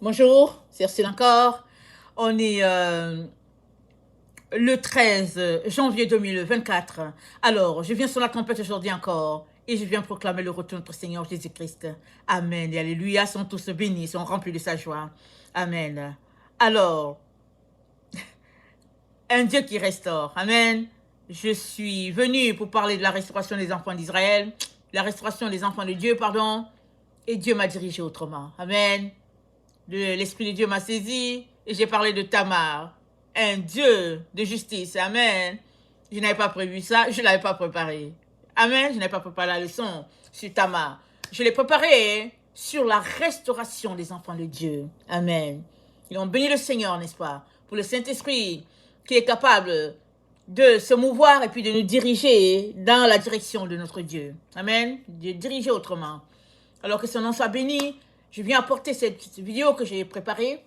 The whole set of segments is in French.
Bonjour, c'est Ursule encore. On est le 13 janvier 2024. Alors, je viens sur la trompette aujourd'hui encore et je viens proclamer le retour de notre Seigneur Jésus-Christ. Amen et alléluia, sont tous bénis, sont remplis de sa joie. Amen. Alors, un Dieu qui restaure. Amen. Je suis venu pour parler de la restauration des enfants d'Israël, la restauration des enfants de Dieu, pardon, et Dieu m'a dirigé autrement. Amen. L'Esprit de Dieu m'a saisi et j'ai parlé de Tamar, un Dieu de justice. Amen. Je n'avais pas prévu ça, je ne l'avais pas préparé. Amen. Je n'avais pas préparé la leçon sur Tamar. Je l'ai préparé sur la restauration des enfants de Dieu. Amen. Ils ont béni le Seigneur, n'est-ce pas, pour le Saint-Esprit qui est capable de se mouvoir et puis de nous diriger dans la direction de notre Dieu. Amen. De diriger autrement. Alors que son nom soit béni, je viens apporter cette vidéo que j'ai préparée.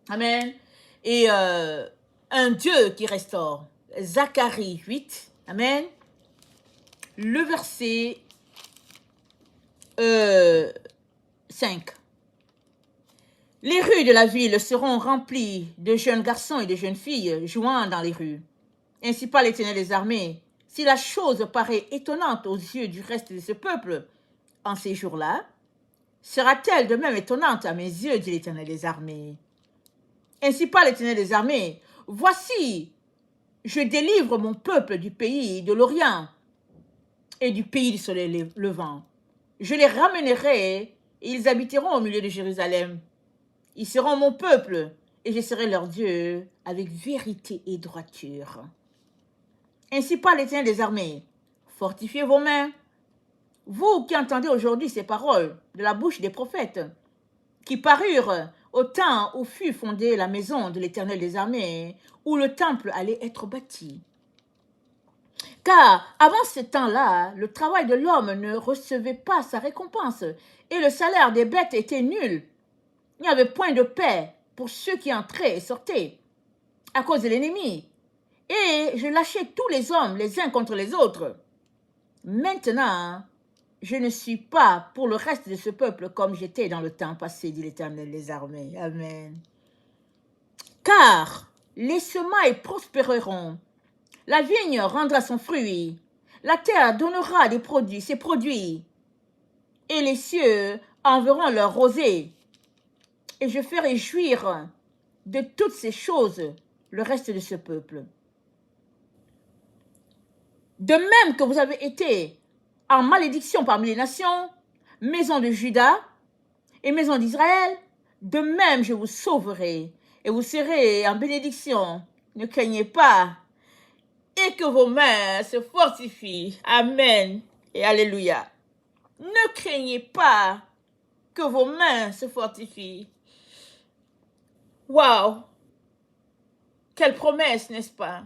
Amen. Et un Dieu qui restaure. Zacharie 8. Amen. Le verset 5. Les rues de la ville seront remplies de jeunes garçons et de jeunes filles jouant dans les rues. Ainsi parle l'Éternel des armées. Si la chose paraît étonnante aux yeux du reste de ce peuple en ces jours-là, sera-t-elle de même étonnante à mes yeux, dit l'Éternel des armées. Ainsi parle l'Éternel des armées. Voici, je délivre mon peuple du pays de l'Orient et du pays du soleil levant. Je les ramènerai et ils habiteront au milieu de Jérusalem. Ils seront mon peuple et je serai leur Dieu avec vérité et droiture. Ainsi parle l'Éternel des armées. Fortifiez vos mains. Vous qui entendez aujourd'hui ces paroles de la bouche des prophètes, qui parurent au temps où fut fondée la maison de l'Éternel des armées, où le temple allait être bâti. Car avant ce temps-là, le travail de l'homme ne recevait pas sa récompense, et le salaire des bêtes était nul. Il n'y avait point de paix pour ceux qui entraient et sortaient, à cause de l'ennemi. Et je lâchais tous les hommes les uns contre les autres. Maintenant, je ne suis pas pour le reste de ce peuple comme j'étais dans le temps passé, dit l'Éternel des armées. Amen. Car les semailles prospéreront, la vigne rendra son fruit, la terre donnera ses produits, et les cieux enverront leur rosée. Et je ferai jouir de toutes ces choses le reste de ce peuple. De même que vous avez été en malédiction parmi les nations, maison de Juda et maison d'Israël, de même je vous sauverai et vous serez en bénédiction. Ne craignez pas et que vos mains se fortifient. Amen et alléluia. Ne craignez pas que vos mains se fortifient. Waouh! Quelle promesse, n'est-ce pas?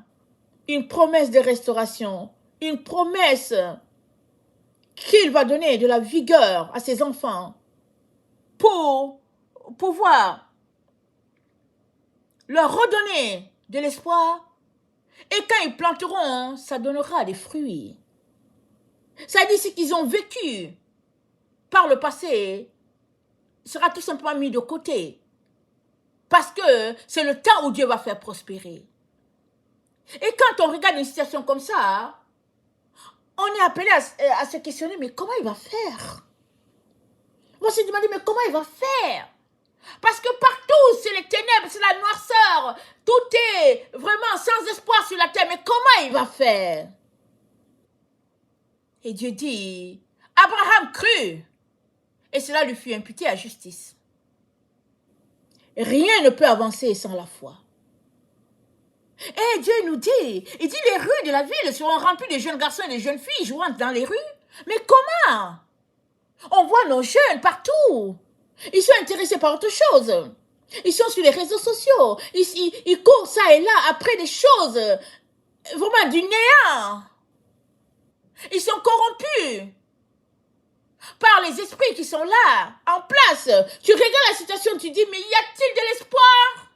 Une promesse de restauration, une promesse qu'il va donner de la vigueur à ses enfants pour pouvoir leur redonner de l'espoir. Et quand ils planteront, ça donnera des fruits. Ça dit ce qu'ils ont vécu par le passé sera tout simplement mis de côté. Parce que c'est le temps où Dieu va faire prospérer. Et quand on regarde une situation comme ça, on est appelé à se questionner, mais comment il va faire? On va se demander, mais comment il va faire? Parce que partout, c'est les ténèbres, c'est la noirceur. Tout est vraiment sans espoir sur la terre. Mais comment il va faire? Et Dieu dit, Abraham crut, et cela lui fut imputé à justice. Rien ne peut avancer sans la foi. Et Dieu nous dit, il dit, les rues de la ville seront remplies de jeunes garçons et de jeunes filles jouant dans les rues. Mais comment? On voit nos jeunes partout. Ils sont intéressés par autre chose. Ils sont sur les réseaux sociaux. Ils courent ça et là après des choses vraiment du néant. Ils sont corrompus par les esprits qui sont là, en place. Tu regardes la situation, tu dis, mais y a-t-il de l'espoir?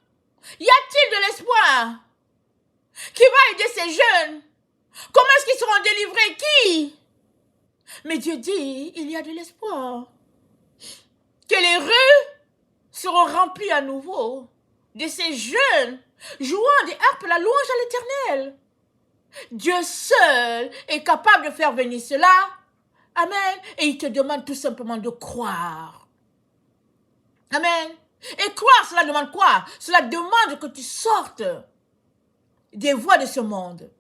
Y a-t-il de l'espoir qui va aider ces jeunes? Comment est-ce qu'ils seront délivrés? Qui? Mais Dieu dit, il y a de l'espoir. Que les rues seront remplis à nouveau de ces jeunes jouant des harpes la louange à l'Éternel. Dieu seul est capable de faire venir cela. Amen. Et il te demande tout simplement de croire. Amen. Et croire, cela demande quoi? Cela demande que tu sortes des voies de ce monde.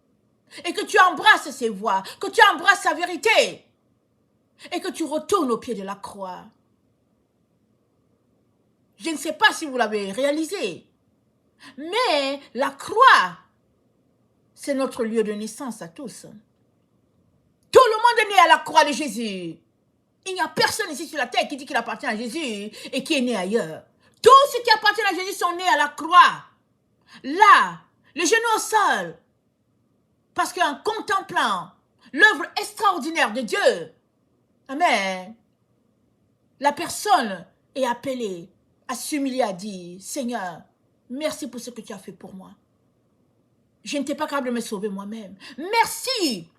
Et que tu embrasses ces voies. Que tu embrasses sa vérité. Et que tu retournes au pied de la croix. Je ne sais pas si vous l'avez réalisé. Mais la croix, c'est notre lieu de naissance à tous. Tout le monde est né à la croix de Jésus. Il n'y a personne ici sur la terre qui dit qu'il appartient à Jésus et qui est né ailleurs. Tous ceux qui appartiennent à Jésus sont nés à la croix. Là, les genoux au sol. Parce qu'en contemplant l'œuvre extraordinaire de Dieu, amen, la personne est appelée à s'humilier, à dire, Seigneur, merci pour ce que tu as fait pour moi. Je n'étais pas capable de me sauver moi-même. Merci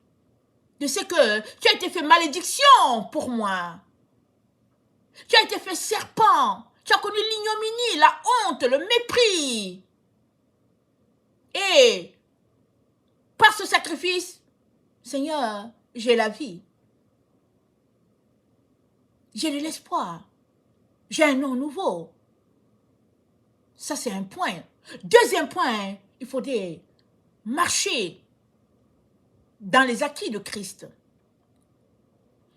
de ce que tu as été fait malédiction pour moi. Tu as été fait serpent. Tu as connu l'ignominie, la honte, le mépris. Et par ce sacrifice, Seigneur, j'ai la vie. J'ai de l'espoir. J'ai un nom nouveau. Ça, c'est un point. Deuxième point, il faudrait marcher dans les acquis de Christ.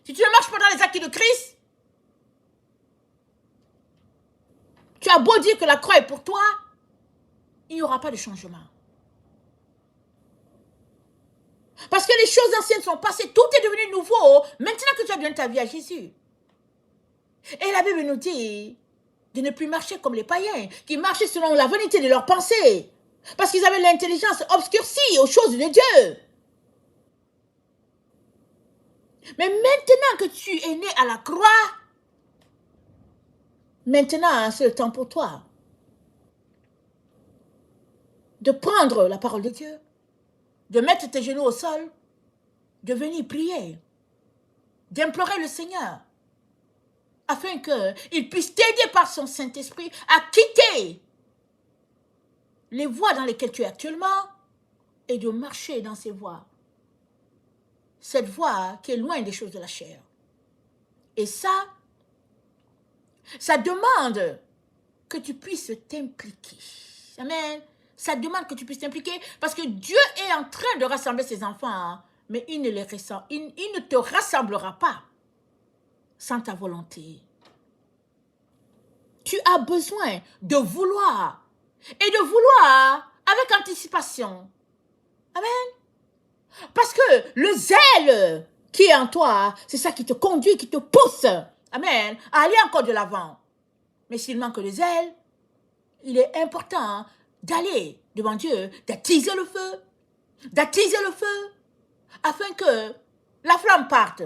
Si tu ne marches pas dans les acquis de Christ, tu as beau dire que la croix est pour toi, il n'y aura pas de changement. Parce que les choses anciennes sont passées, tout est devenu nouveau, maintenant que tu as donné ta vie à Jésus. Et la Bible nous dit de ne plus marcher comme les païens, qui marchaient selon la vanité de leurs pensées, parce qu'ils avaient l'intelligence obscurcie aux choses de Dieu. Mais maintenant que tu es né à la croix, maintenant c'est le temps pour toi de prendre la parole de Dieu, de mettre tes genoux au sol, de venir prier, d'implorer le Seigneur, afin qu'il puisse t'aider par son Saint-Esprit à quitter les voies dans lesquelles tu es actuellement et de marcher dans ces voies. Cette voie qui est loin des choses de la chair. Et ça demande que tu puisses t'impliquer. Amen. Ça demande que tu puisses t'impliquer parce que Dieu est en train de rassembler ses enfants, hein, mais il ne te rassemblera pas sans ta volonté. Tu as besoin de vouloir et de vouloir avec anticipation. Amen. Parce que le zèle qui est en toi, c'est ça qui te conduit, qui te pousse, amen, à aller encore de l'avant. Mais s'il manque de zèle, il est important d'aller devant Dieu, d'attiser le feu, afin que la flamme parte.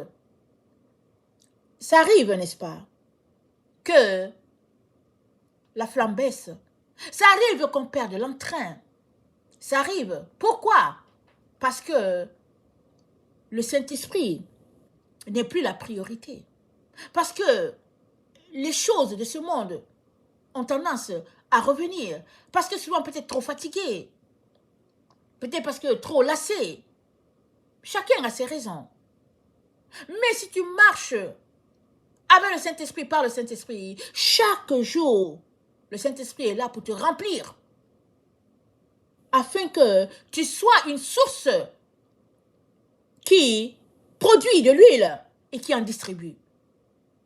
Ça arrive, n'est-ce pas, que la flamme baisse. Ça arrive qu'on perde l'entrain. Ça arrive. Pourquoi? Parce que le Saint-Esprit n'est plus la priorité. Parce que les choses de ce monde ont tendance à revenir. Parce que souvent peut-être trop fatigué. Peut-être parce que trop lassé. Chacun a ses raisons. Mais si tu marches avec le Saint-Esprit, par le Saint-Esprit, chaque jour, le Saint-Esprit est là pour te remplir. Afin que tu sois une source qui produit de l'huile et qui en distribue.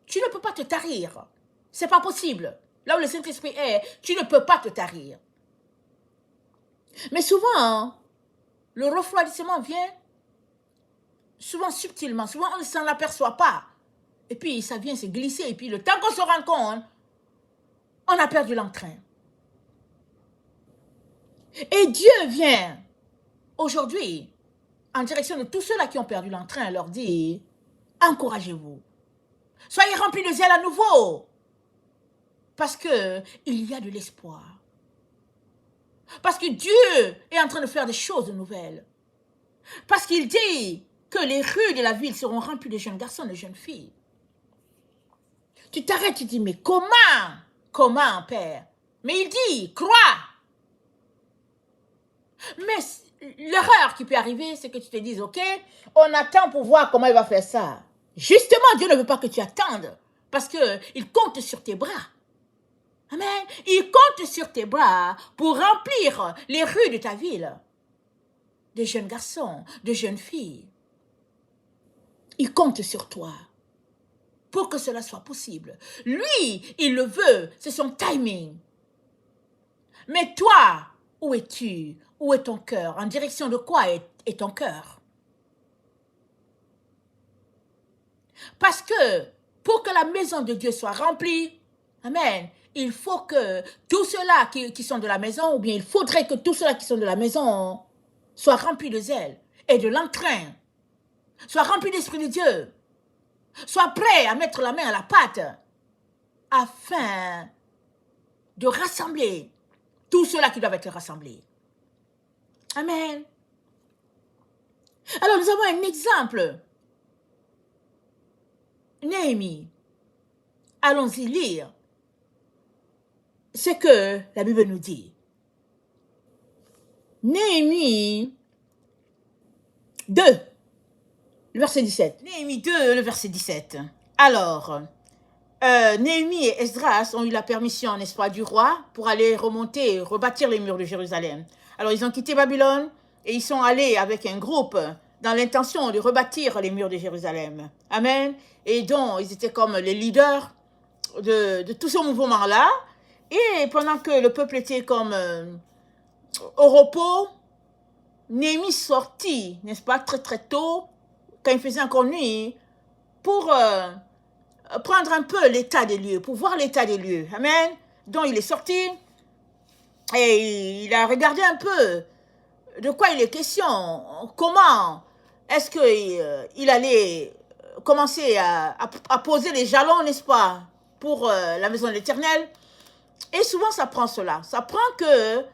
Tu ne peux pas te tarir. C'est pas possible. Là où le Saint-Esprit est, tu ne peux pas te tarir. Mais souvent, le refroidissement vient souvent subtilement. Souvent, on ne s'en aperçoit pas. Et puis, ça vient se glisser. Et puis, le temps qu'on se rend compte, on a perdu l'entrain. Et Dieu vient aujourd'hui en direction de tous ceux-là qui ont perdu l'entrain, leur dire, encouragez-vous. Soyez remplis de zèle à nouveau. Parce qu'il y a de l'espoir. Parce que Dieu est en train de faire des choses nouvelles. Parce qu'il dit que les rues de la ville seront remplies de jeunes garçons et de jeunes filles. Tu t'arrêtes, tu dis, mais comment Comment, Père? Mais il dit, crois. Mais l'erreur qui peut arriver, c'est que tu te dises, ok, on attend pour voir comment il va faire ça. Justement, Dieu ne veut pas que tu attendes, parce qu'il compte sur tes bras. Amen. Il compte sur tes bras pour remplir les rues de ta ville. De jeunes garçons, de jeunes filles. Il compte sur toi pour que cela soit possible. Lui, il le veut, c'est son timing. Mais toi, où es-tu? Où est ton cœur? En direction de quoi est ton cœur? Parce que pour que la maison de Dieu soit remplie, amen, il faut que tous ceux-là qui sont de la maison, ou bien il faudrait que tous ceux-là qui sont de la maison soient remplis de zèle et de l'entrain, soient remplis d'Esprit de Dieu, soient prêts à mettre la main à la pâte afin de rassembler tous ceux-là qui doivent être rassemblés. Amen. Alors nous avons un exemple. Néhémie. Allons-y lire ce que la Bible nous dit. Néhémie 2, le verset 17. Néhémie 2, le verset 17. Alors, Néhémie et Esdras ont eu la permission, n'est-ce pas, du roi pour aller remonter, rebâtir les murs de Jérusalem. Alors, ils ont quitté Babylone et ils sont allés avec un groupe dans l'intention de rebâtir les murs de Jérusalem. Amen. Et donc, ils étaient comme les leaders de tout ce mouvement-là. Et pendant que le peuple était comme au repos, Néhémie sortit, n'est-ce pas, très très tôt, quand il faisait encore nuit, pour prendre un peu l'état des lieux, pour voir l'état des lieux. Amen. Donc il est sorti et il a regardé un peu de quoi il est question, comment est-ce qu'il allait commencer à poser les jalons, n'est-ce pas, pour la maison de l'Éternel. Et souvent ça prend cela, ça prend que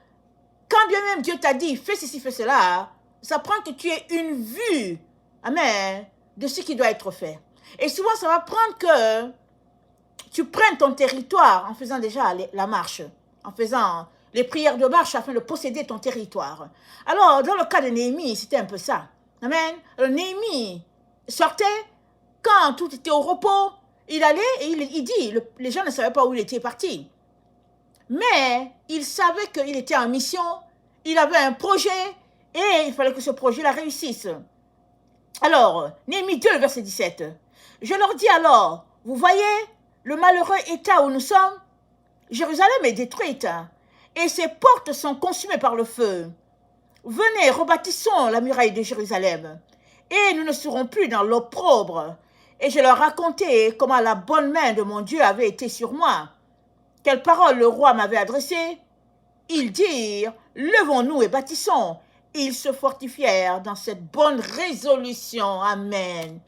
quand bien même Dieu t'a dit fais ceci, fais cela, ça prend que tu aies une vue, amen, de ce qui doit être fait. Et souvent, ça va prendre que tu prennes ton territoire en faisant déjà la marche, en faisant les prières de marche afin de posséder ton territoire. Alors, dans le cas de Néhémie, c'était un peu ça. Amen. Alors, Néhémie sortait quand tout était au repos. Il allait et il dit, les gens ne savaient pas où il était parti. Mais il savait qu'il était en mission, il avait un projet et il fallait que ce projet-là réussisse. Alors, Néhémie 2, verset 17. Je leur dis alors, vous voyez le malheureux état où nous sommes? Jérusalem est détruite et ses portes sont consumées par le feu. Venez, rebâtissons la muraille de Jérusalem et nous ne serons plus dans l'opprobre. Et je leur racontai comment la bonne main de mon Dieu avait été sur moi. Quelles paroles le roi m'avait adressées? Ils dirent, levons-nous et bâtissons. Ils se fortifièrent dans cette bonne résolution. Amen.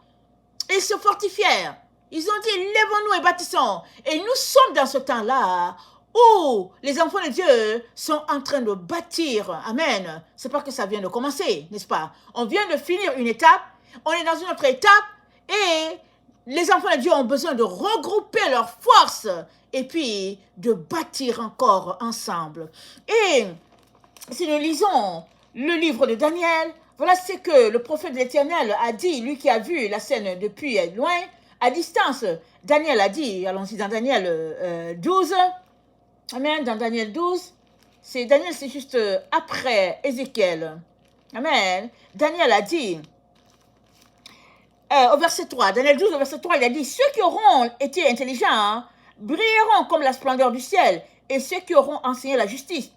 Ils se fortifièrent. Ils ont dit, lèvons-nous et bâtissons. Et nous sommes dans ce temps-là où les enfants de Dieu sont en train de bâtir. Amen. C'est pas que ça vient de commencer, n'est-ce pas? On vient de finir une étape, on est dans une autre étape et les enfants de Dieu ont besoin de regrouper leurs forces et puis de bâtir encore ensemble. Et si nous lisons le livre de Daniel, voilà ce que le prophète de l'Éternel a dit, lui qui a vu la scène depuis loin, à distance. Daniel a dit, allons-y dans Daniel 12, amen, dans Daniel 12, Daniel c'est juste après Ézéchiel, amen. Daniel a dit, au verset 3, Daniel 12 au verset 3, il a dit, ceux qui auront été intelligents brilleront comme la splendeur du ciel, et ceux qui auront enseigné la justice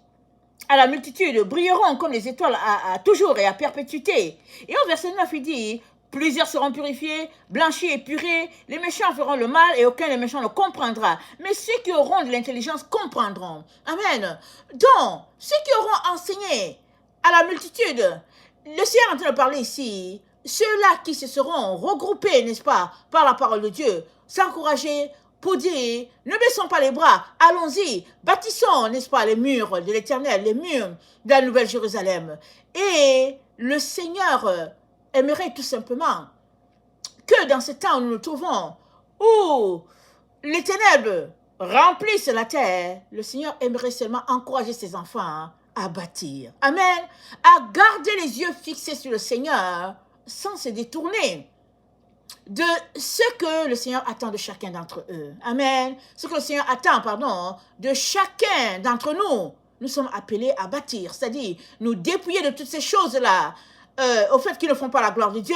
à la multitude brilleront comme les étoiles à toujours et à perpétuité. Et au verset 9, il dit, plusieurs seront purifiés, blanchis et purés, les méchants feront le mal et aucun des méchants ne comprendra. Mais ceux qui auront de l'intelligence comprendront. Amen. Donc, ceux qui auront enseigné à la multitude, le Seigneur est en train de parler ici, ceux-là qui se seront regroupés, n'est-ce pas, par la parole de Dieu, s'encourager, pour dire, ne baissons pas les bras, allons-y, bâtissons, n'est-ce pas, les murs de l'Éternel, les murs de la Nouvelle Jérusalem. Et le Seigneur aimerait tout simplement que dans ce temps où nous nous trouvons, où les ténèbres remplissent la terre, le Seigneur aimerait seulement encourager ses enfants à bâtir. Amen. À garder les yeux fixés sur le Seigneur sans se détourner de ce que le Seigneur attend de chacun d'entre eux. Amen. Ce que le Seigneur attend, de chacun d'entre nous. Nous sommes appelés à bâtir, c'est-à-dire nous dépouiller de toutes ces choses-là, au fait qu'ils ne font pas la gloire de Dieu,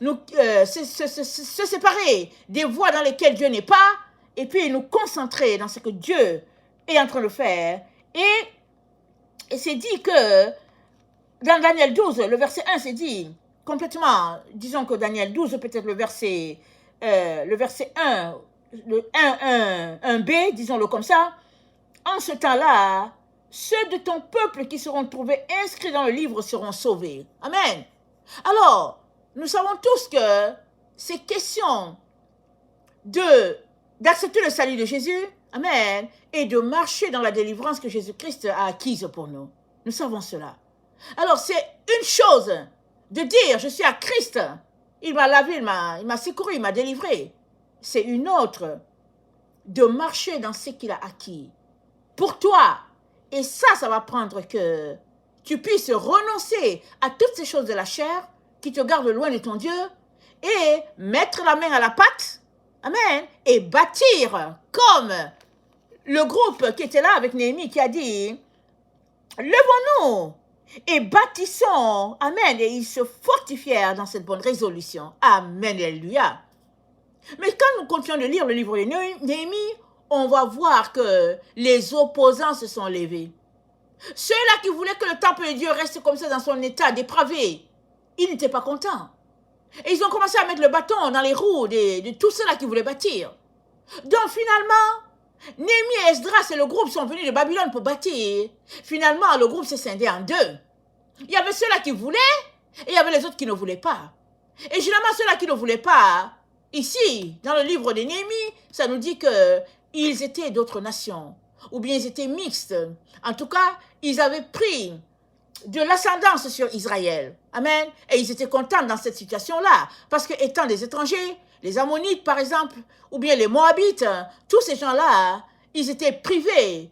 nous se séparer des voies dans lesquelles Dieu n'est pas, et puis nous concentrer dans ce que Dieu est en train de faire. Et c'est dit que dans Daniel 12, le verset 1, c'est dit complètement, disons que Daniel 12, peut-être le verset 1, le 1b, disons-le comme ça, en ce temps-là, ceux de ton peuple qui seront trouvés inscrits dans le livre seront sauvés. Amen. Alors, nous savons tous que c'est question d'accepter le salut de Jésus, amen, et de marcher dans la délivrance que Jésus-Christ a acquise pour nous. Nous savons cela. Alors, c'est une chose de dire, je suis à Christ, il m'a lavé, il m'a secouru, il m'a délivré. C'est une autre de marcher dans ce qu'il a acquis pour toi. Et ça va prendre que tu puisses renoncer à toutes ces choses de la chair qui te gardent loin de ton Dieu et mettre la main à la pâte, amen, et bâtir comme le groupe qui était là avec Néhémie qui a dit, levons-nous et bâtissons, amen, et ils se fortifièrent dans cette bonne résolution, amen, alléluia. Mais quand nous continuons de lire le livre de Néhémie, on va voir que les opposants se sont levés. Ceux-là qui voulaient que le temple de Dieu reste comme ça dans son état dépravé, ils n'étaient pas contents. Et ils ont commencé à mettre le bâton dans les roues de tous ceux-là qui voulaient bâtir. Donc finalement, Néhémie et Esdras et le groupe sont venus de Babylone pour bâtir. Finalement, le groupe s'est scindé en deux. Il y avait ceux-là qui voulaient et il y avait les autres qui ne voulaient pas. Et généralement, ceux-là qui ne voulaient pas, ici, dans le livre de Néhémie, ça nous dit qu'ils étaient d'autres nations. Ou bien ils étaient mixtes. En tout cas, ils avaient pris de l'ascendance sur Israël. Amen. Et ils étaient contents dans cette situation-là. Parce que étant des étrangers, les Ammonites par exemple, ou bien les Moabites, tous ces gens-là, ils étaient privés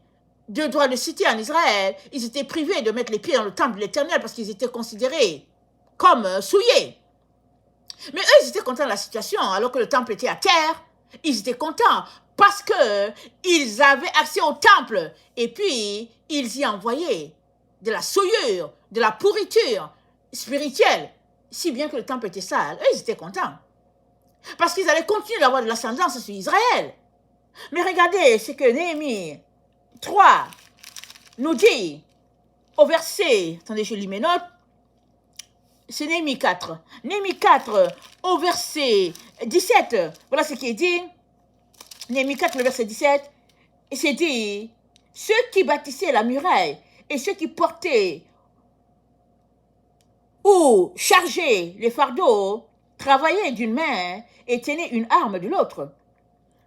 de droit de cité en Israël. Ils étaient privés de mettre les pieds dans le temple de l'Éternel parce qu'ils étaient considérés comme souillés. Mais eux, ils étaient contents de la situation. Alors que le temple était à terre, ils étaient contents parce qu'ils avaient accès au temple. Et puis, ils y envoyaient de la souillure, de la pourriture spirituelle, si bien que le temple était sale. Eux, ils étaient contents. Parce qu'ils allaient continuer d'avoir de l'ascendance sur Israël. Mais regardez ce que Néhémie 3 nous dit au verset, attendez, je lis mes notes, c'est Néhémie 4. Néhémie 4 au verset 17, voilà ce qui est dit. Néhémie 4, le verset 17, et c'est dit, ceux qui bâtissaient la muraille et ceux qui portaient ou chargeaient les fardeaux travaillaient d'une main et tenaient une arme de l'autre.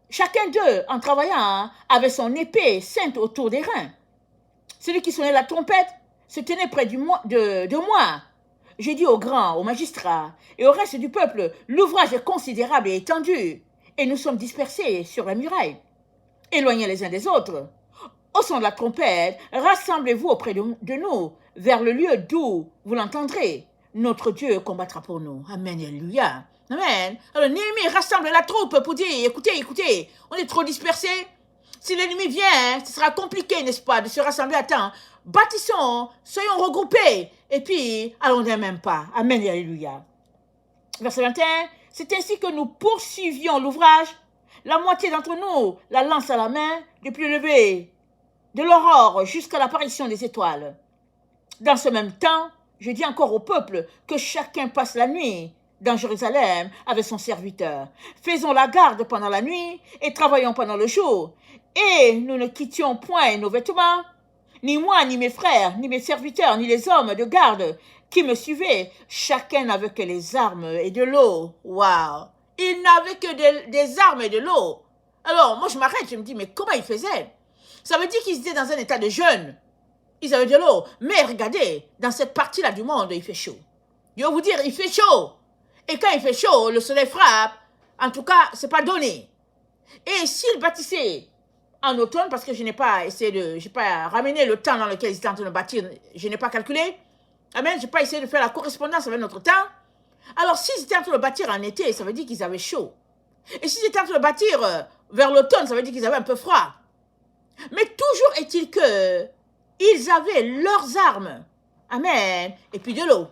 Chacun d'eux, en travaillant, avait son épée ceinte autour des reins. Celui qui sonnait la trompette se tenait près de moi. J'ai dit aux grands, aux magistrats et au reste du peuple, l'ouvrage est considérable et étendu, et nous sommes dispersés sur la muraille, éloignés les uns des autres. Au son de la trompette, rassemblez-vous auprès de nous, vers le lieu d'où vous l'entendrez. Notre Dieu combattra pour nous. Amen, alléluia. Amen. Alors Néhémie rassemble la troupe pour dire, écoutez, on est trop dispersés. Si l'ennemi vient, ce sera compliqué, n'est-ce pas, de se rassembler à temps. Bâtissons, soyons regroupés, et puis allons d'un même pas. Amen, alléluia. Verset 21, c'est ainsi que nous poursuivions l'ouvrage, la moitié d'entre nous, la lance à la main, depuis le lever de l'aurore jusqu'à l'apparition des étoiles. Dans ce même temps, je dis encore au peuple que chacun passe la nuit dans Jérusalem avec son serviteur. Faisons la garde pendant la nuit et travaillons pendant le jour. Et nous ne quittions point nos vêtements, ni moi, ni mes frères, ni mes serviteurs, ni les hommes de garde qui me suivaient. Chacun n'avait que les armes et de l'eau. Waouh! Il n'avait que des armes et de l'eau. Alors, moi, je m'arrête, je me dis, mais comment ils faisaient? Ça veut dire qu'ils étaient dans un état de jeûne. Ils avaient de l'eau. Mais regardez, dans cette partie-là du monde, il fait chaud. Je vais vous dire, il fait chaud. Et quand il fait chaud, le soleil frappe. En tout cas, c'est pas donné. Et s'ils bâtissaient en automne, parce que je n'ai pas essayé de, j'ai pas ramené le temps dans lequel ils étaient en train de bâtir, je n'ai pas calculé. Amen, je n'ai pas essayé de faire la correspondance avec notre temps. Alors, s'ils étaient en train de bâtir en été, ça veut dire qu'ils avaient chaud. Et s'ils étaient en train de bâtir vers l'automne, ça veut dire qu'ils avaient un peu froid. Mais toujours est-il que ils avaient leurs armes. Amen. Et puis de l'eau.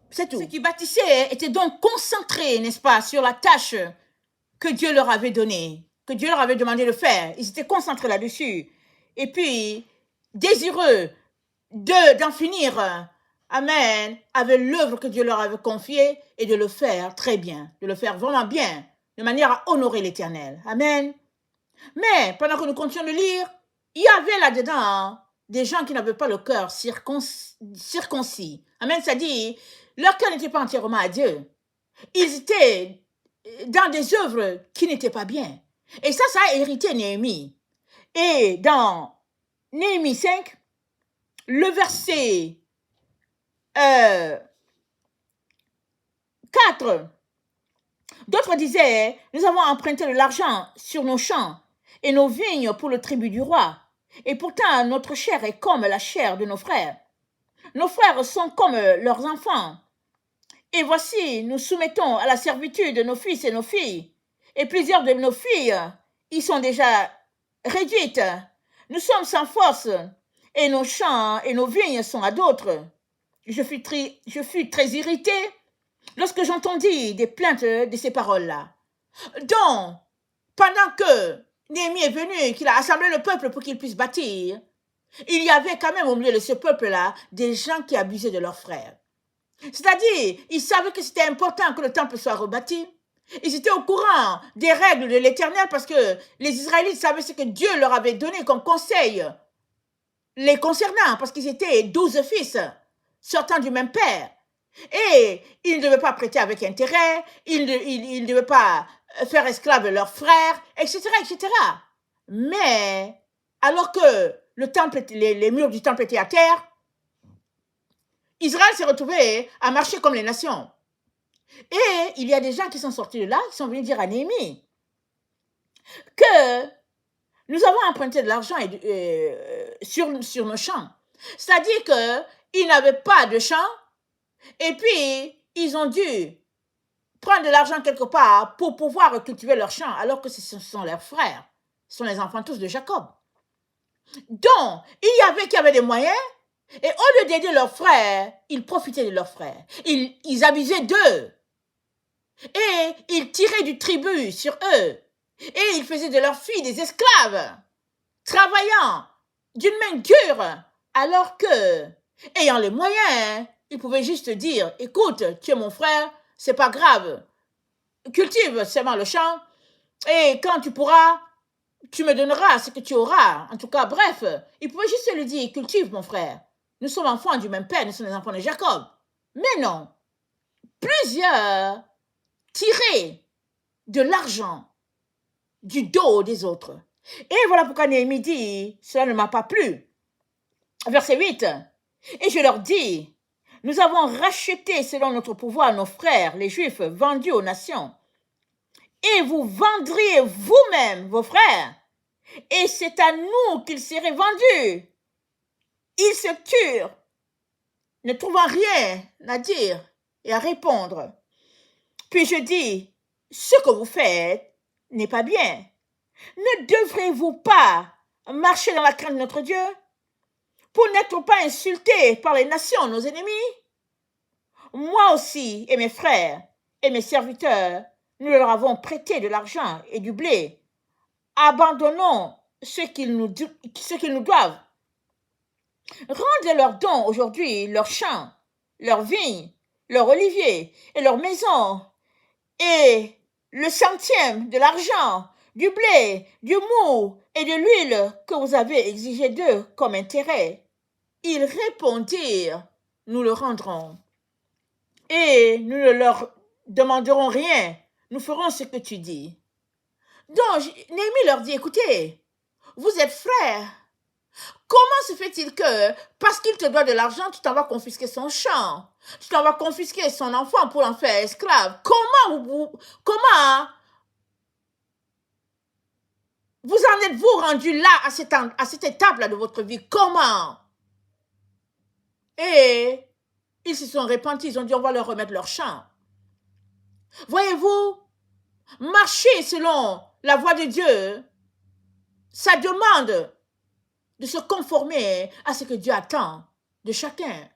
C'est tout. Ceux qui bâtissaient étaient donc concentrés, n'est-ce pas, sur la tâche que Dieu leur avait donnée, que Dieu leur avait demandé de faire. Ils étaient concentrés là-dessus. Et puis, désireux d'en finir, amen, avec l'œuvre que Dieu leur avait confiée et de le faire très bien, de le faire vraiment bien, de manière à honorer l'Éternel. Amen. Mais, pendant que nous continuons de lire, il y avait là-dedans des gens qui n'avaient pas le cœur circoncis. Amen, c'est-à-dire, leur cœur n'était pas entièrement à Dieu. Ils étaient dans des œuvres qui n'étaient pas bien. Et ça a hérité Néhémie. Et dans Néhémie 5, le verset 4, d'autres disaient, nous avons emprunté de l'argent sur nos champs et nos vignes pour le tribut du roi. Et pourtant, notre chair est comme la chair de nos frères. Nos frères sont comme leurs enfants. Et voici, nous soumettons à la servitude de nos fils et nos filles. Et plusieurs de nos filles y sont déjà réduites. Nous sommes sans force, et nos champs et nos vignes sont à d'autres. Je fus très irritée lorsque j'entendis des plaintes de ces paroles-là. Donc, pendant que Néhémie est venu, qu'il a assemblé le peuple pour qu'il puisse bâtir, il y avait quand même au milieu de ce peuple-là des gens qui abusaient de leurs frères. C'est-à-dire, ils savaient que c'était important que le temple soit rebâti. Ils étaient au courant des règles de l'Éternel parce que les Israélites savaient ce que Dieu leur avait donné comme conseil les concernant, parce qu'ils étaient 12 fils sortant du même père. Et ils ne devaient pas prêter avec intérêt, ils ne devaient pas faire esclaves leurs frères, etc., etc. Mais, alors que le temple, les murs du temple étaient à terre, Israël s'est retrouvé à marcher comme les nations. Et il y a des gens qui sont sortis de là, qui sont venus dire à Néhémie que nous avons emprunté de l'argent sur nos champs. C'est-à-dire qu'ils n'avaient pas de champs, et puis ils ont dû prendre de l'argent quelque part pour pouvoir cultiver leurs champs, alors que ce sont leurs frères, ce sont les enfants tous de Jacob. Donc, il y avait qui avaient des moyens, et au lieu d'aider leurs frères, ils profitaient de leurs frères. Ils abusaient d'eux. Et ils tiraient du tribut sur eux. Et ils faisaient de leurs filles des esclaves, travaillant d'une main dure, alors que, ayant les moyens, ils pouvaient juste dire, écoute, tu es mon frère, c'est pas grave, cultive seulement le champ, et quand tu pourras, tu me donneras ce que tu auras. En tout cas, bref, ils pouvaient juste lui dire, cultive mon frère, nous sommes enfants du même père, nous sommes les enfants de Jacob. Mais non, plusieurs tiraient de l'argent du dos des autres. Et voilà pourquoi Néhémie dit, cela ne m'a pas plu. Verset 8. Et je leur dis, nous avons racheté selon notre pouvoir nos frères, les Juifs, vendus aux nations. Et vous vendriez vous-même vos frères. Et c'est à nous qu'ils seraient vendus. Ils se turent, ne trouvant rien à dire et à répondre. Puis je dis, ce que vous faites n'est pas bien. Ne devrez-vous pas marcher dans la crainte de notre Dieu pour n'être pas insultés par les nations, nos ennemis? Moi aussi et mes frères et mes serviteurs, nous leur avons prêté de l'argent et du blé. Abandonnons ce qu'ils nous doivent. Rendez-leur donc aujourd'hui leurs champs, leurs vignes, leurs oliviers et leurs maisons, et le centième de l'argent, du blé, du mou et de l'huile que vous avez exigé d'eux comme intérêt. Ils répondirent, nous le rendrons. Et nous ne leur demanderons rien, nous ferons ce que tu dis. Donc, Néhémie leur dit, écoutez, vous êtes frères. Comment se fait-il que, parce qu'il te doit de l'argent, tu t'en vas confisquer son champ, tu t'en vas confisquer son enfant pour l'en faire esclave? Comment Vous en êtes-vous rendu là, à cette étape-là de votre vie? Comment? Et ils se sont repentis, ils ont dit on va leur remettre leur champ. Voyez-vous, marcher selon la voie de Dieu, ça demande de se conformer à ce que Dieu attend de chacun.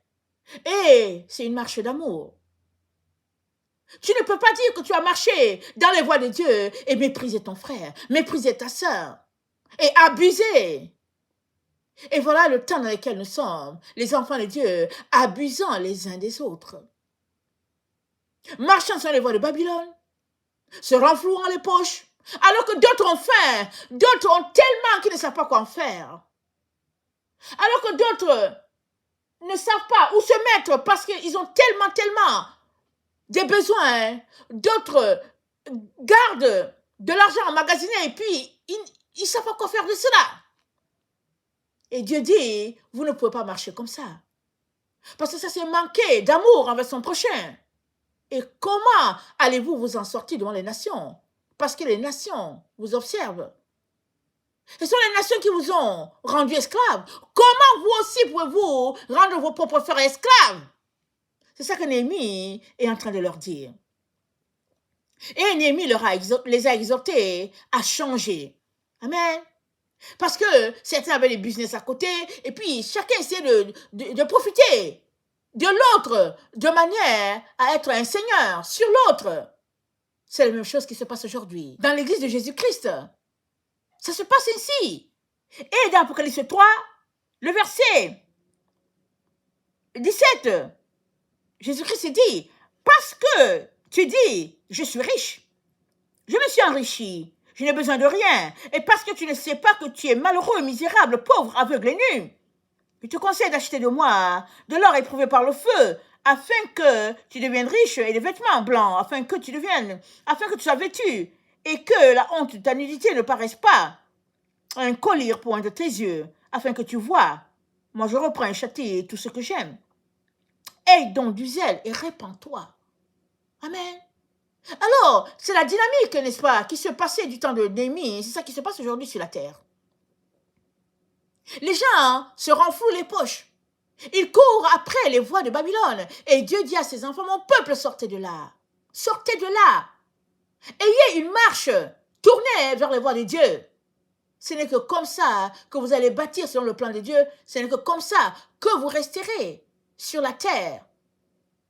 Et c'est une marche d'amour. Tu ne peux pas dire que tu as marché dans les voies de Dieu et mépriser ton frère, mépriser ta sœur et abuser. Et voilà le temps dans lequel nous sommes, les enfants de Dieu, abusant les uns des autres. Marchant sur les voies de Babylone, se renflouant les poches, alors que d'autres ont faim, d'autres ont tellement qu'ils ne savent pas quoi en faire. Alors que d'autres ne savent pas où se mettre parce qu'ils ont tellement des besoins, d'autres gardent de l'argent emmagasiné et puis ils ne savent pas quoi faire de cela. Et Dieu dit, vous ne pouvez pas marcher comme ça. Parce que ça, c'est manquer d'amour envers son prochain. Et comment allez-vous vous en sortir devant les nations? Parce que les nations vous observent. Ce sont les nations qui vous ont rendu esclaves. Comment vous aussi pouvez-vous rendre vos propres frères esclaves? C'est ça que Néhémie est en train de leur dire. Et Néhémie les a exhortés à changer. Amen. Parce que certains avaient des business à côté, et puis chacun essayait de profiter de l'autre de manière à être un seigneur sur l'autre. C'est la même chose qui se passe aujourd'hui dans l'église de Jésus-Christ. Ça se passe ainsi. Et dans Apocalypse 3, le verset 17, Jésus-Christ dit, parce que tu dis, je suis riche, je me suis enrichi, je n'ai besoin de rien, et parce que tu ne sais pas que tu es malheureux, misérable, pauvre, aveugle et nu, je te conseille d'acheter de moi de l'or éprouvé par le feu, afin que tu deviennes riche et des vêtements blancs, afin que tu sois vêtu, et que la honte de ta nudité ne paraisse pas un collier pour un de tes yeux, afin que tu vois. Moi, je reprends et châtie tout ce que j'aime. Aie donc du zèle et répands-toi. Amen. Alors, c'est la dynamique, n'est-ce pas, qui se passait du temps de Néhémie, c'est ça qui se passe aujourd'hui sur la terre. Les gens se renflouent les poches. Ils courent après les voies de Babylone. Et Dieu dit à ses enfants, mon peuple, sortez de là. Sortez de là. Ayez une marche. Tournez vers les voies de Dieu. Ce n'est que comme ça que vous allez bâtir selon le plan de Dieu. Ce n'est que comme ça que vous resterez sur la terre.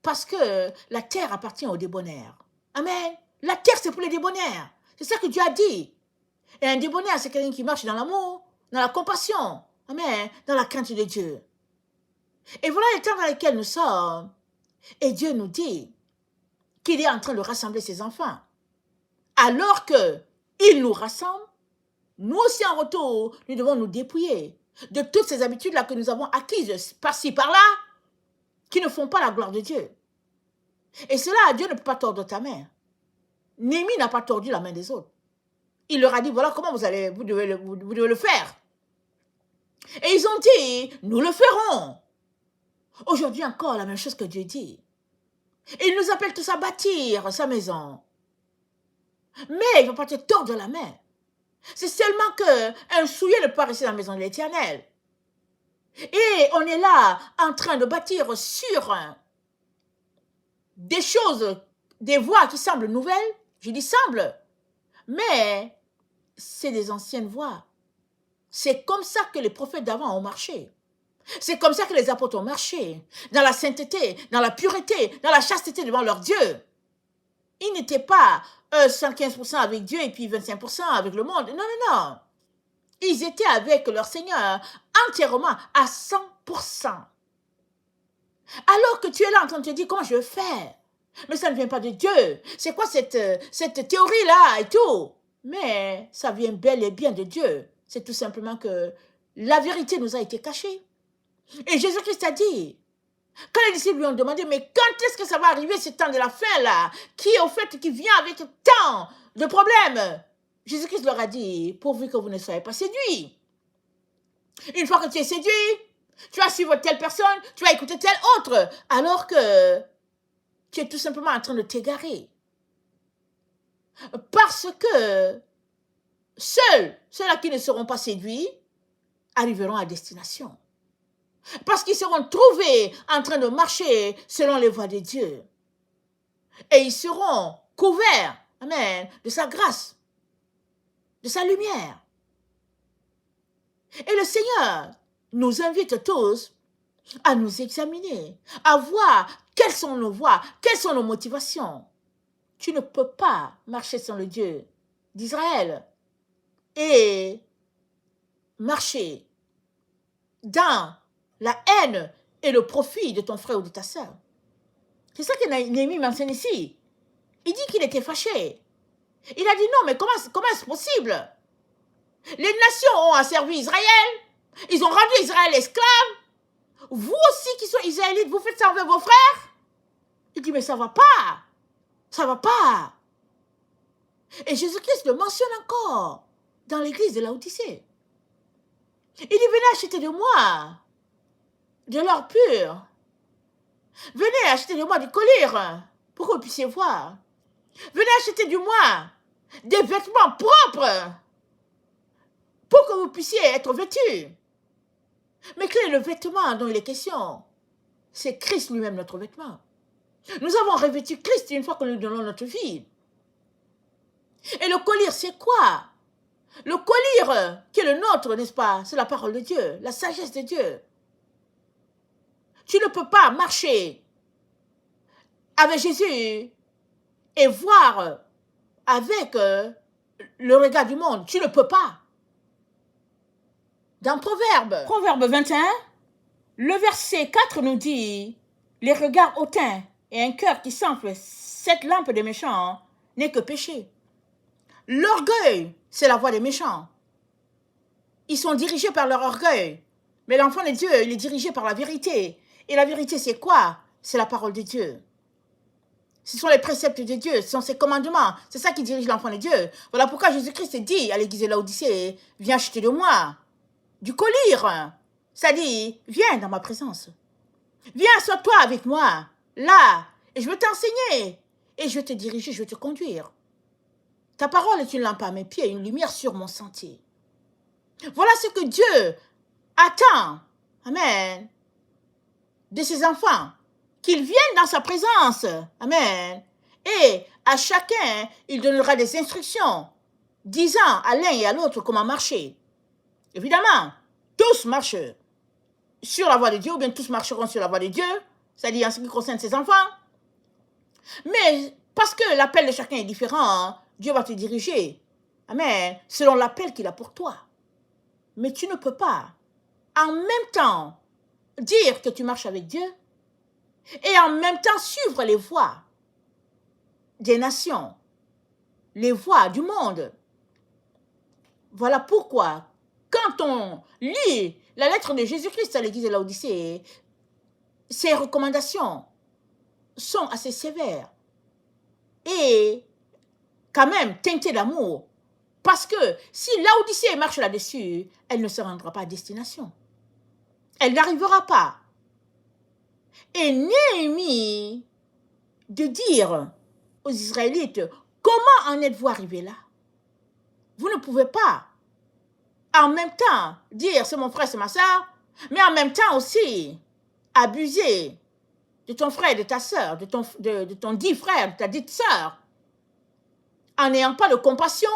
Parce que la terre appartient aux débonnaires. Amen. La terre, c'est pour les débonnaires. C'est ça que Dieu a dit. Et un débonnaire, c'est quelqu'un qui marche dans l'amour, dans la compassion. Amen. Dans la crainte de Dieu. Et voilà les temps dans lesquels nous sommes. Et Dieu nous dit qu'il est en train de rassembler ses enfants. Alors qu'il nous rassemble, nous aussi en retour, nous devons nous dépouiller de toutes ces habitudes-là que nous avons acquises par-ci, par-là, qui ne font pas la gloire de Dieu. Et cela, Dieu ne peut pas tordre ta main. Néhémie n'a pas tordu la main des autres. Il leur a dit, voilà comment vous devez le faire. Et ils ont dit, nous le ferons. Aujourd'hui encore, la même chose que Dieu dit. Et il nous appelle tous à bâtir sa maison. Mais il ne va pas te tordre la main. C'est seulement qu'un souillé ne peut pas rester dans la maison de l'Éternel. Et on est là en train de bâtir sur des choses, des voies qui semblent nouvelles. Je dis semblent, mais c'est des anciennes voies. C'est comme ça que les prophètes d'avant ont marché. C'est comme ça que les apôtres ont marché. Dans la sainteté, dans la pureté, dans la chasteté devant leur Dieu. Ils n'étaient pas 115% avec Dieu et puis 25% avec le monde. Non, non, non. Ils étaient avec leur Seigneur entièrement à 100%. Alors que tu es là en train de te dire comment je vais faire. Mais ça ne vient pas de Dieu. C'est quoi cette théorie-là et tout? Mais ça vient bel et bien de Dieu. C'est tout simplement que la vérité nous a été cachée. Et Jésus-Christ a dit, quand les disciples lui ont demandé, mais quand est-ce que ça va arriver ce temps de la fin là, qui vient avec tant de problèmes? Jésus-Christ leur a dit, pourvu que vous ne soyez pas séduits. Une fois que tu es séduit, tu vas suivre telle personne, tu vas écouter telle autre, alors que tu es tout simplement en train de t'égarer. Parce que seuls ceux-là qui ne seront pas séduits arriveront à destination. Parce qu'ils seront trouvés en train de marcher selon les voies de Dieu. Et ils seront couverts, amen, de sa grâce, de sa lumière. Et le Seigneur nous invite tous à nous examiner, à voir quelles sont nos voies, quelles sont nos motivations. Tu ne peux pas marcher sans le Dieu d'Israël et marcher dans la haine et le profit de ton frère ou de ta sœur. C'est ça que Néhémie m'enseigne ici. Il dit qu'il était fâché. Il a dit non, mais comment est-ce possible? Les nations ont asservi Israël. Ils ont rendu Israël esclave. Vous aussi qui sont israélites, vous faites servir vos frères? Il dit mais ça va pas. Ça va pas. Et Jésus-Christ le mentionne encore dans l'église de Laodicée. Il dit venez acheter de moi de l'or pur. Venez acheter de moi du collyre pour que vous puissiez voir. Venez acheter de moi des vêtements propres pour que vous puissiez être vêtus. Mais quel est le vêtement dont il est question? C'est Christ lui-même notre vêtement. Nous avons revêtu Christ une fois que nous donnons notre vie. Et le collyre, c'est quoi? Le collyre qui est le nôtre, n'est-ce pas? C'est la parole de Dieu, la sagesse de Dieu. Tu ne peux pas marcher avec Jésus et voir avec le regard du monde. Tu ne peux pas. Dans Proverbe 21, le verset 4 nous dit « Les regards hautains et un cœur qui s'enfle, cette lampe des méchants n'est que péché. » L'orgueil, c'est la voie des méchants. Ils sont dirigés par leur orgueil. Mais l'enfant de Dieu, il est dirigé par la vérité. Et la vérité, c'est quoi? C'est la parole de Dieu. Ce sont les préceptes de Dieu, ce sont ses commandements. C'est ça qui dirige l'enfant de Dieu. Voilà pourquoi Jésus-Christ dit à l'église de Laodicée, viens acheter de moi du collyre. Ça dit, viens dans ma présence. Viens, assois-toi avec moi, là, et je vais t'enseigner. Et je vais te diriger, je vais te conduire. Ta parole est une lampe à mes pieds, une lumière sur mon sentier. Voilà ce que Dieu attend, amen, de ses enfants, qu'ils viennent dans sa présence, amen. Et à chacun, il donnera des instructions, disant à l'un et à l'autre comment marcher. Évidemment, tous marchent sur la voie de Dieu, ou bien tous marcheront sur la voie de Dieu, c'est-à-dire en ce qui concerne ses enfants. Mais parce que l'appel de chacun est différent, Dieu va te diriger, amen, selon l'appel qu'il a pour toi. Mais tu ne peux pas, en même temps, dire que tu marches avec Dieu et en même temps suivre les voies des nations, les voies du monde. Voilà pourquoi, quand on lit la lettre de Jésus-Christ à l'église de Laodicée, ses recommandations sont assez sévères et quand même teintées d'amour. Parce que si Laodicée marche là-dessus, elle ne se rendra pas à destination. Elle n'arrivera pas. Et Néhémie de dire aux Israélites, comment en êtes-vous arrivés là? Vous ne pouvez pas en même temps dire c'est mon frère, c'est ma soeur, mais en même temps aussi abuser de ton frère, de ta soeur, de ton dit frère, de ta dite soeur, en n'ayant pas de compassion,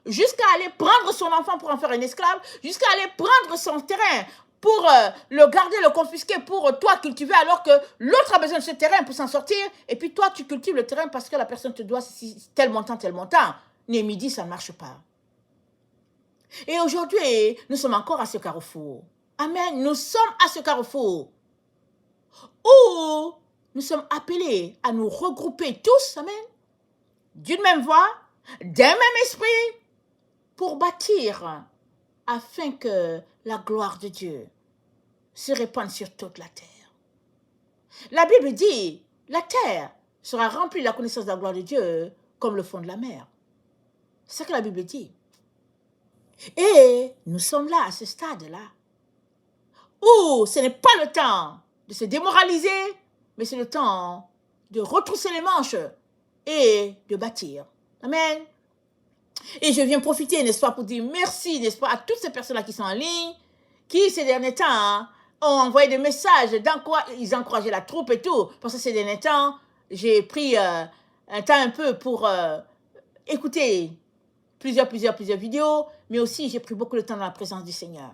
jusqu'à aller prendre son enfant pour en faire un esclave, jusqu'à aller prendre son terrain pour le garder, le confisquer pour toi cultiver, alors que l'autre a besoin de ce terrain pour s'en sortir, et puis toi tu cultives le terrain parce que la personne te doit tel montant, tel montant. Néhémie dit, ça ne marche pas. Et aujourd'hui, nous sommes encore à ce carrefour. Amen, nous sommes à ce carrefour où nous sommes appelés à nous regrouper tous, amen, d'une même voix, d'un même esprit, pour bâtir, afin que la gloire de Dieu se répande sur toute la terre. La Bible dit, la terre sera remplie de la connaissance de la gloire de Dieu comme le fond de la mer. C'est ce que la Bible dit. Et nous sommes là, à ce stade-là, où ce n'est pas le temps de se démoraliser, mais c'est le temps de retrousser les manches et de bâtir. Amen. Et je viens profiter, n'est-ce pas, pour dire merci, n'est-ce pas, à toutes ces personnes-là qui sont en ligne, qui ces derniers temps ont envoyé des messages, ils encourageaient la troupe et tout. Parce que ces derniers temps, j'ai pris un temps un peu pour écouter plusieurs vidéos, mais aussi j'ai pris beaucoup de temps dans la présence du Seigneur.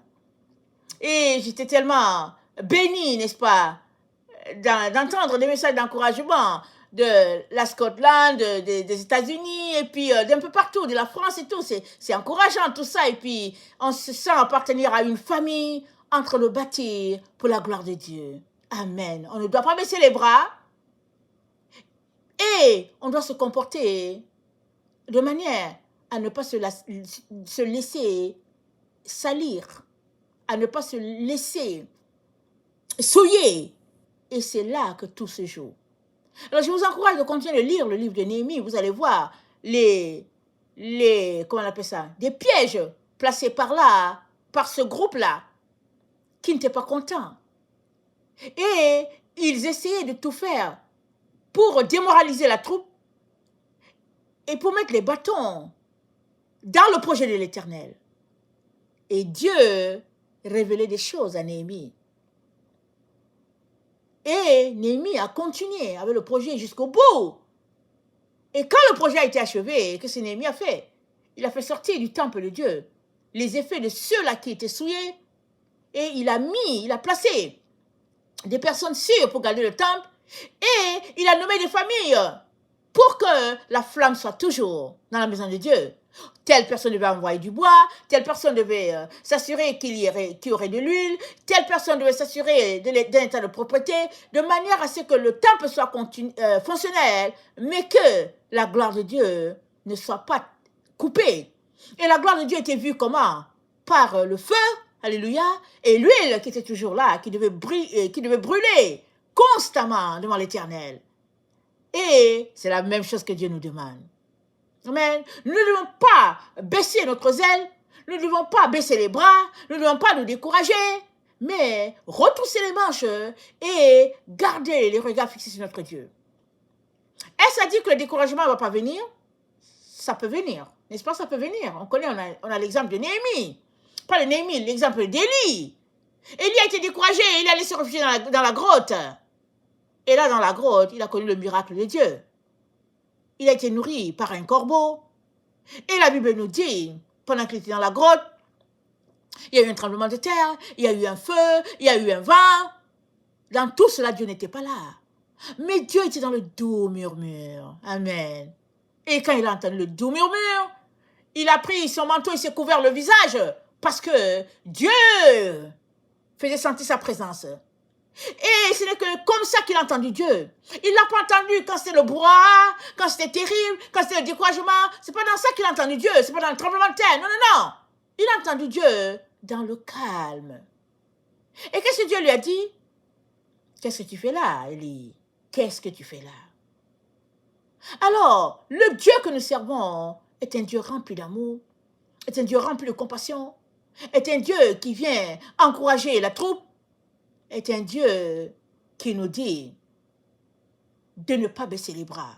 Et j'étais tellement bénie, n'est-ce pas, d'entendre des messages d'encouragement de la Scotland, des États-Unis, et puis d'un peu partout, de la France et tout. C'est encourageant tout ça. Et puis, on se sent appartenir à une famille en train de bâtir pour la gloire de Dieu. Amen. On ne doit pas baisser les bras et on doit se comporter de manière à ne pas se laisser salir, à ne pas se laisser souiller. Et c'est là que tout se joue. Alors, je vous encourage de continuer de lire le livre de Néhémie. Vous allez voir comment on appelle ça, des pièges placés par là, par ce groupe-là, qui n'était pas content. Et ils essayaient de tout faire pour démoraliser la troupe et pour mettre les bâtons dans le projet de l'Éternel. Et Dieu révélait des choses à Néhémie. Et Néhémie a continué avec le projet jusqu'au bout. Et quand le projet a été achevé, qu'est-ce que Néhémie a fait? Il a fait sortir du temple de Dieu les effets de ceux-là qui étaient souillés. Et il a placé des personnes sûres pour garder le temple. Et il a nommé des familles pour que la flamme soit toujours dans la maison de Dieu. Telle personne devait envoyer du bois, telle personne devait s'assurer qu'il y aurait de l'huile, telle personne devait s'assurer d'un état de propreté, de manière à ce que le temple soit fonctionnel, mais que la gloire de Dieu ne soit pas coupée. Et la gloire de Dieu était vue comment? Par le feu, alléluia, et l'huile qui était toujours là, qui devait brûler constamment devant l'Éternel. Et c'est la même chose que Dieu nous demande. Amen. Nous ne devons pas baisser notre zèle, nous ne devons pas baisser les bras, nous ne devons pas nous décourager, mais retrousser les manches et garder les regards fixés sur notre Dieu. Est-ce à dire que le découragement ne va pas venir? Ça peut venir, n'est-ce pas? Ça peut venir. On a l'exemple de Néhémie. Pas de Néhémie, l'exemple d'Élie. Élie a été découragé, il est allé se réfugier dans la grotte. Et là, dans la grotte, il a connu le miracle de Dieu. Il a été nourri par un corbeau. Et la Bible nous dit, pendant qu'il était dans la grotte, il y a eu un tremblement de terre, il y a eu un feu, il y a eu un vent. Dans tout cela, Dieu n'était pas là. Mais Dieu était dans le doux murmure. Amen. Et quand il a entendu le doux murmure, il a pris son manteau et s'est couvert le visage parce que Dieu faisait sentir sa présence. Et ce n'est que comme ça qu'il a entendu Dieu. Il n'a pas entendu quand c'était le brouhaha, quand c'était terrible, quand c'était le découragement. C'est pas dans ça qu'il a entendu Dieu. C'est pas dans le tremblement de terre. Non, non, non. Il a entendu Dieu dans le calme. Et qu'est-ce que Dieu lui a dit? Qu'est-ce que tu fais là, Élie? Qu'est-ce que tu fais là? Alors, le Dieu que nous servons est un Dieu rempli d'amour, est un Dieu rempli de compassion, est un Dieu qui vient encourager la troupe, est un Dieu qui nous dit de ne pas baisser les bras.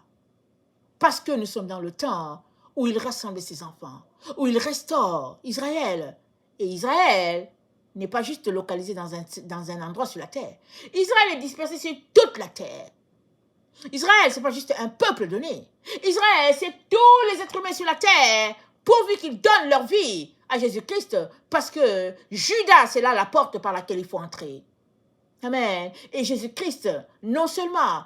Parce que nous sommes dans le temps où il rassemble ses enfants, où il restaure Israël. Et Israël n'est pas juste localisé dans un endroit sur la terre. Israël est dispersé sur toute la terre. Israël, ce n'est pas juste un peuple donné. Israël, c'est tous les êtres humains sur la terre, pourvu qu'ils donnent leur vie à Jésus-Christ, parce que Judas, c'est là la porte par laquelle il faut entrer. Amen. Et Jésus-Christ, non seulement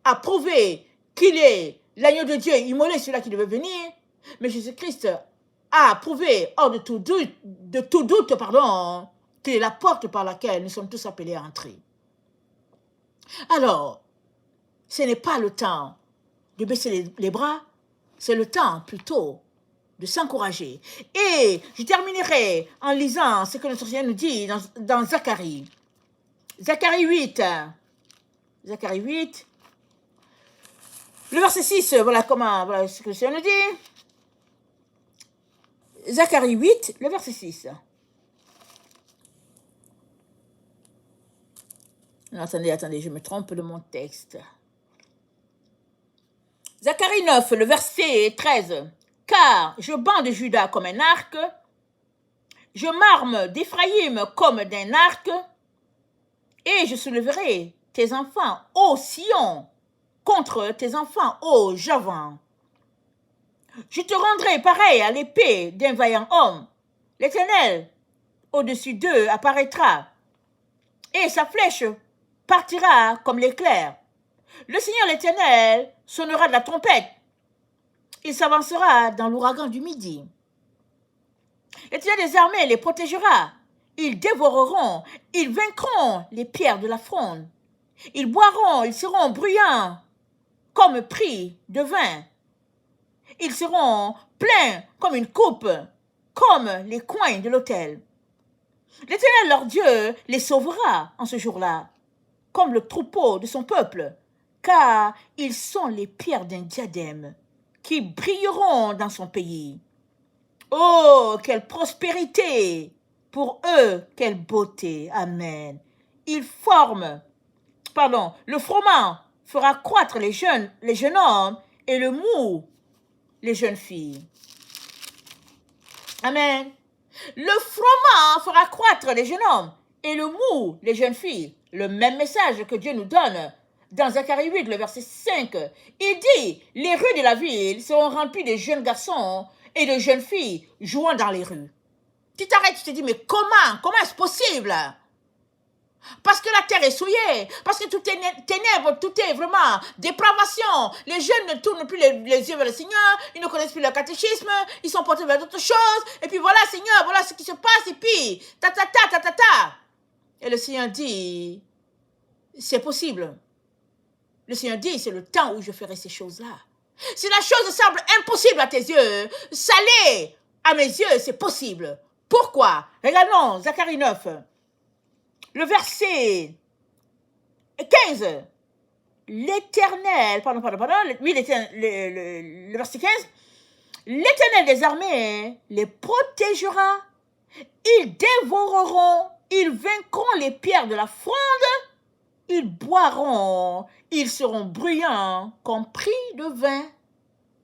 a prouvé qu'il est l'agneau de Dieu immolé, celui-là qui devait venir, mais Jésus-Christ a prouvé, hors de tout doute, qu'il est la porte par laquelle nous sommes tous appelés à entrer. Alors, ce n'est pas le temps de baisser les bras, c'est le temps plutôt de s'encourager. Et je terminerai en lisant ce que notre Seigneur nous dit dans Zacharie. Zacharie 8, le verset 6, voilà ce que le Seigneur nous dit. Zacharie 8, le verset 6. Non, attendez, je me trompe de mon texte. Zacharie 9, le verset 13. Car je bande Juda comme un arc, je m'arme d'Éphraïm comme d'un arc, et je soulèverai tes enfants, ô Sion, contre tes enfants, ô Javan. Je te rendrai pareil à l'épée d'un vaillant homme. L'Éternel, au-dessus d'eux, apparaîtra, et sa flèche partira comme l'éclair. Le Seigneur l'Éternel sonnera de la trompette. Il s'avancera dans l'ouragan du midi. L'Éternel des armées les protégera. Ils dévoreront, ils vaincront les pierres de la fronde. Ils boiront, ils seront bruyants comme pris de vin. Ils seront pleins comme une coupe, comme les coins de l'autel. L'Éternel leur Dieu les sauvera en ce jour-là, comme le troupeau de son peuple, car ils sont les pierres d'un diadème qui brilleront dans son pays. Oh, quelle prospérité! Pour eux, quelle beauté! Amen. Le froment fera croître les jeunes hommes et le mou, les jeunes filles. Amen. Le froment fera croître les jeunes hommes et le mou, les jeunes filles. Le même message que Dieu nous donne dans Zacharie 8, le verset 5. Il dit, les rues de la ville seront remplies de jeunes garçons et de jeunes filles jouant dans les rues. Tu t'arrêtes, tu te dis, mais comment est-ce possible? Parce que la terre est souillée, parce que tout est ténèbres, tout est vraiment dépravation. Les jeunes ne tournent plus les yeux vers le Seigneur, ils ne connaissent plus le catéchisme, ils sont portés vers d'autres choses. Et puis voilà, Seigneur, voilà ce qui se passe, et puis ta. Et le Seigneur dit, c'est possible. Le Seigneur dit, c'est le temps où je ferai ces choses-là. Si la chose semble impossible à tes yeux, salée à mes yeux, c'est possible. Pourquoi? Regardons Zacharie 9, le verset 15. L'Éternel, oui, le verset 15. L'Éternel des armées les protégera, ils dévoreront, ils vaincront les pierres de la fronde, ils boiront, ils seront bruyants comme pris de vin.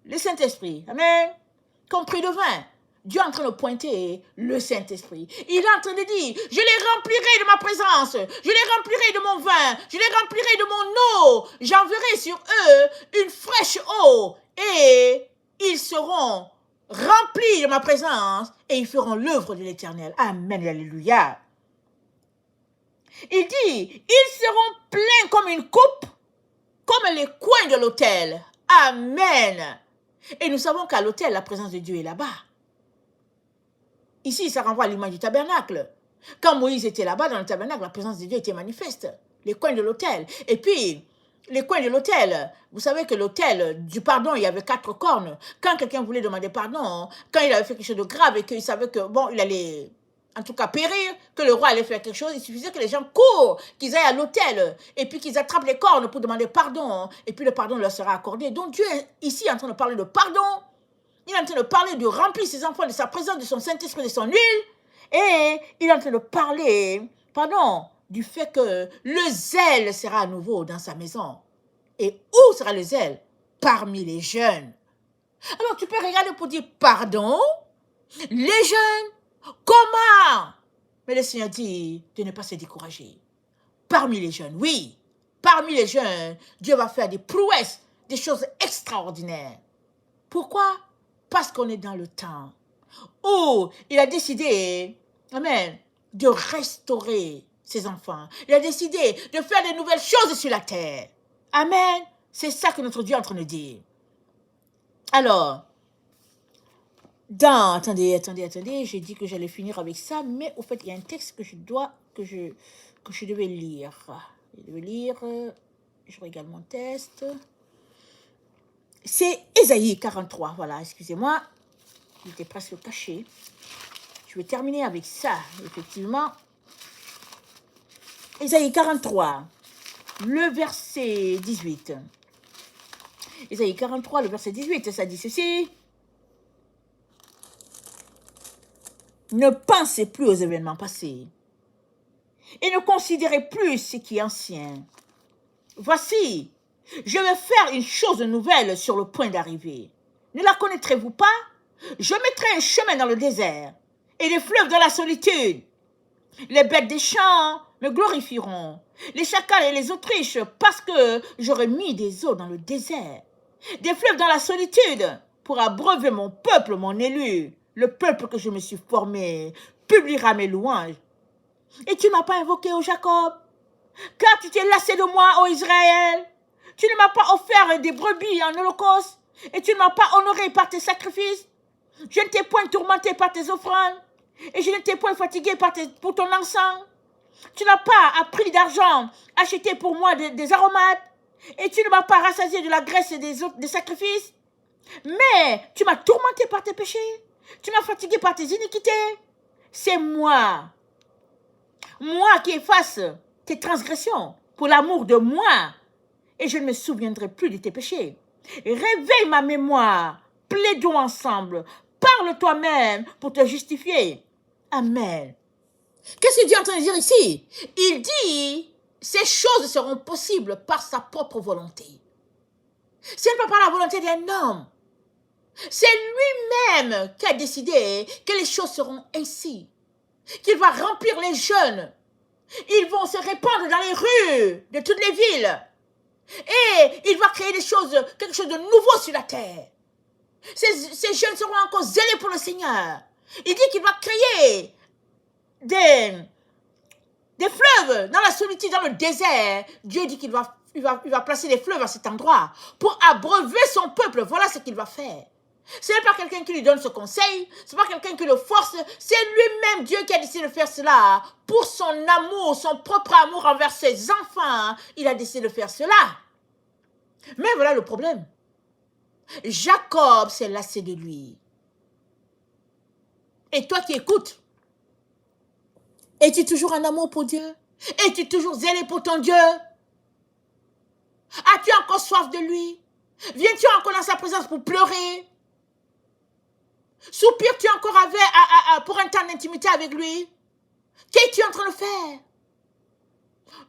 Le Saint-Esprit, amen, comme pris de vin. Dieu est en train de pointer le Saint-Esprit. Il est en train de dire, je les remplirai de ma présence, je les remplirai de mon vin, je les remplirai de mon eau, j'enverrai sur eux une fraîche eau, et ils seront remplis de ma présence, et ils feront l'œuvre de l'Éternel. Amen, alléluia. Il dit, ils seront pleins comme une coupe, comme les coins de l'autel. Amen. Et nous savons qu'à l'autel, la présence de Dieu est là-bas. Ici, ça renvoie à l'image du tabernacle. Quand Moïse était là-bas dans le tabernacle, la présence de Dieu était manifeste. Les coins de l'autel. Et puis, les coins de l'autel, vous savez que l'autel du pardon, il y avait 4 cornes. Quand quelqu'un voulait demander pardon, quand il avait fait quelque chose de grave et qu'il savait que, bon, il allait, en tout cas, périr, que le roi allait faire quelque chose, il suffisait que les gens courent, qu'ils aillent à l'autel, et puis qu'ils attrapent les cornes pour demander pardon, et puis le pardon leur sera accordé. Donc Dieu est ici en train de parler de pardon. Il est en train de parler de remplir ses enfants de sa présence, de son Saint-Esprit, de son huile. Et il est en train de parler, du fait que le zèle sera à nouveau dans sa maison. Et où sera le zèle? Parmi les jeunes. Alors tu peux regarder pour dire, pardon, les jeunes, comment? Mais le Seigneur dit de ne pas se décourager. Parmi les jeunes, oui. Parmi les jeunes, Dieu va faire des prouesses, des choses extraordinaires. Pourquoi? Parce qu'on est dans le temps où il a décidé, amen, de restaurer ses enfants. Il a décidé de faire de nouvelles choses sur la terre. Amen. C'est ça que notre Dieu est en train de dire. Alors, attendez, j'ai dit que j'allais finir avec ça, mais au fait, il y a un texte que je devais lire. Je regarde mon texte. C'est Ésaïe 43, voilà, excusez-moi, il était presque caché. Je vais terminer avec ça, effectivement. Ésaïe 43, le verset 18. Ésaïe 43, le verset 18, ça dit ceci. Ne pensez plus aux événements passés et ne considérez plus ce qui est ancien. Voici, je vais faire une chose nouvelle sur le point d'arriver. Ne la connaîtrez-vous pas? Je mettrai un chemin dans le désert et des fleuves dans la solitude. Les bêtes des champs me glorifieront, les chacals et les autriches, parce que j'aurai mis des eaux dans le désert, des fleuves dans la solitude, pour abreuver mon peuple, mon élu. Le peuple que je me suis formé publiera mes louanges. Et tu ne m'as pas invoqué, ô Jacob, car tu t'es lassé de moi, ô Israël. Tu ne m'as pas offert des brebis en holocauste, et tu ne m'as pas honoré par tes sacrifices. Je ne t'ai point tourmenté par tes offrandes, et je ne t'ai point fatigué pour ton encens. Tu n'as pas à prix d'argent acheté pour moi des aromates, et tu ne m'as pas rassasié de la graisse et des sacrifices. Mais tu m'as tourmenté par tes péchés, tu m'as fatigué par tes iniquités. C'est moi qui efface tes transgressions pour l'amour de moi, et je ne me souviendrai plus de tes péchés. Réveille ma mémoire, plaidons ensemble, parle toi-même pour te justifier. Amen. Qu'est-ce que Dieu est en train de dire ici? Il dit, ces choses seront possibles par sa propre volonté. Ce n'est pas par la volonté d'un homme. C'est lui-même qui a décidé que les choses seront ainsi. Qu'il va remplir les jeunes. Ils vont se répandre dans les rues de toutes les villes. Et il va créer quelque chose de nouveau sur la terre. Ces jeunes seront encore zélés pour le Seigneur. Il dit qu'il va créer des fleuves dans la solitude, dans le désert. Dieu dit qu'il va placer des fleuves à cet endroit pour abreuver son peuple. Voilà ce qu'il va faire. Ce n'est pas quelqu'un qui lui donne ce conseil, ce n'est pas quelqu'un qui le force, c'est lui-même Dieu qui a décidé de faire cela pour son amour, son propre amour envers ses enfants. Il a décidé de faire cela. Mais voilà le problème. Jacob s'est lassé de lui. Et toi qui écoutes, es-tu toujours en amour pour Dieu? Es-tu toujours zélé pour ton Dieu? As-tu encore soif de lui? Viens-tu encore dans sa présence pour pleurer? Soupires-tu encore pour un temps d'intimité avec lui? Qu'es-tu en train de faire?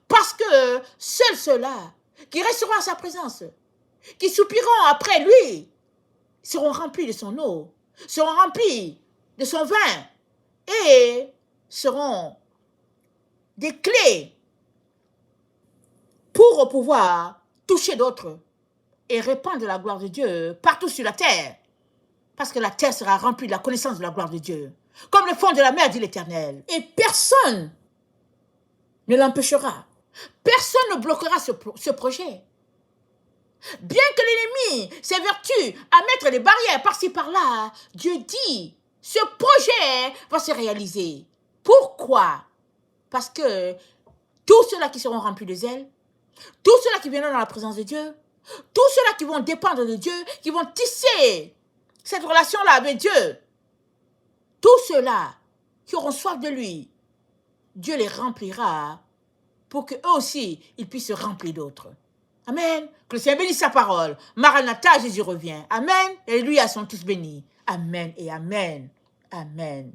Parce que seuls ceux-là qui resteront à sa présence, qui soupiront après lui, seront remplis de son eau, seront remplis de son vin et seront des clés pour pouvoir toucher d'autres et répandre la gloire de Dieu partout sur la terre. Parce que la terre sera remplie de la connaissance de la gloire de Dieu. Comme le fond de la mer, dit l'Éternel. Et personne ne l'empêchera. Personne ne bloquera ce projet. Bien que l'ennemi s'évertue à mettre des barrières par-ci par-là, Dieu dit, ce projet va se réaliser. Pourquoi? Parce que tous ceux-là qui seront remplis de zèle, tous ceux-là qui viendront dans la présence de Dieu, tous ceux-là qui vont dépendre de Dieu, qui vont tisser cette relation-là avec Dieu, tous ceux-là qui auront soif de lui, Dieu les remplira pour qu'eux aussi, ils puissent se remplir d'autres. Amen. Que le Seigneur bénisse sa parole. Maranatha, Jésus revient. Amen. Et lui, à sont tous bénis. Amen et amen. Amen.